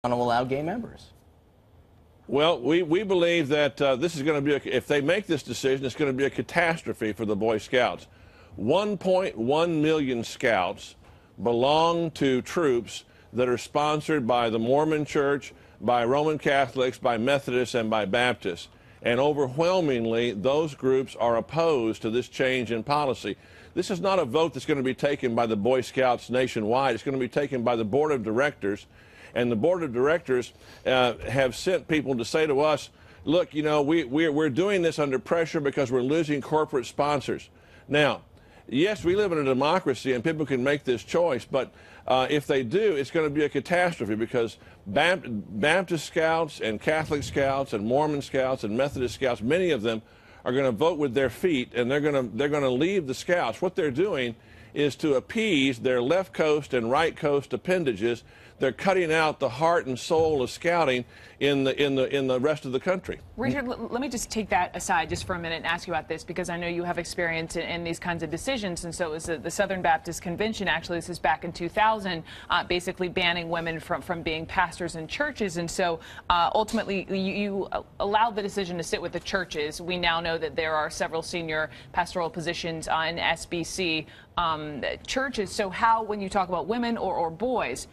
to allow gay members? Well, we believe that this is going to be, if they make this decision, it's going to be a catastrophe for the Boy Scouts. 1.1 million Scouts belong to troops that are sponsored by the Mormon Church, by Roman Catholics, by Methodists, and by Baptists. And overwhelmingly, those groups are opposed to this change in policy. This is not a vote that's going to be taken by the Boy Scouts nationwide. It's going to be taken by the Board of Directors. And the Board of Directors have sent people to say to us, look, you know, we're doing this under pressure because we're losing corporate sponsors. Now, yes, we live in a democracy and people can make this choice, but if they do, it's going to be a catastrophe because Baptist Scouts and Catholic Scouts and Mormon Scouts and Methodist Scouts, many of them are going to vote with their feet, and they're going to leave the Scouts. What they're doing is to appease their left coast and right coast appendages. They're cutting out the heart and soul of scouting in the rest of the country. Richard, let me just take that aside just for a minute and ask you about this, because I know you have experience in these kinds of decisions. And so it was the Southern Baptist Convention, actually, this is back in 2000, basically banning women from being pastors in churches. And so ultimately you allowed the decision to sit with the churches. We now know that there are several senior pastoral positions in SBC churches. So how, when you talk about women or boys,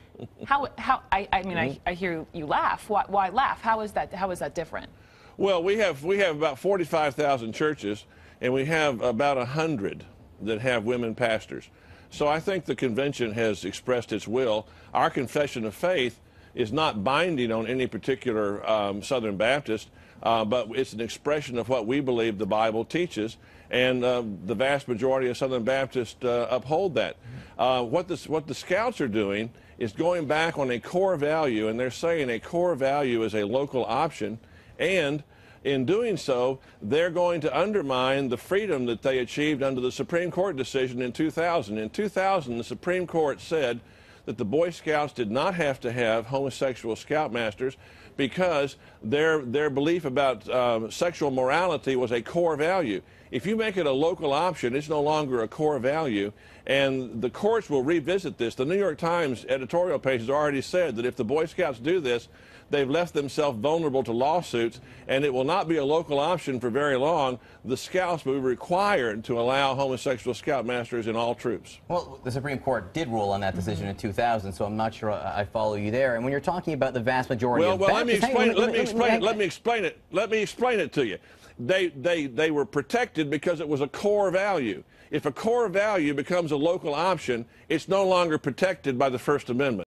I hear you laugh. Why laugh? How is that different? Well, we have about 45,000 churches, and we have about 100 that have women pastors. So I think the convention has expressed its will. Our confession of faith is not binding on any particular Southern Baptist, but it's an expression of what we believe the Bible teaches, and the vast majority of Southern Baptists uphold that. What the Scouts are doing is going back on a core value, and they're saying a core value is a local option, and in doing so, they're going to undermine the freedom that they achieved under the Supreme Court decision in 2000. In 2000, the Supreme Court said that the Boy Scouts did not have to have homosexual scoutmasters because their belief about sexual morality was a core value. If you make it a local option, it's no longer a core value, and the courts will revisit this. The New York Times editorial page has already said that if the Boy Scouts do this, they've left themselves vulnerable to lawsuits, and it will not be a local option for very long. The Scouts will be required to allow homosexual scoutmasters in all troops. Well, the Supreme Court did rule on that decision in 2000, so I'm not sure I follow you there. And when you're talking about the vast majority of let me explain it to you. They were protected because it was a core value. If a core value becomes a local option, it's no longer protected by the First Amendment.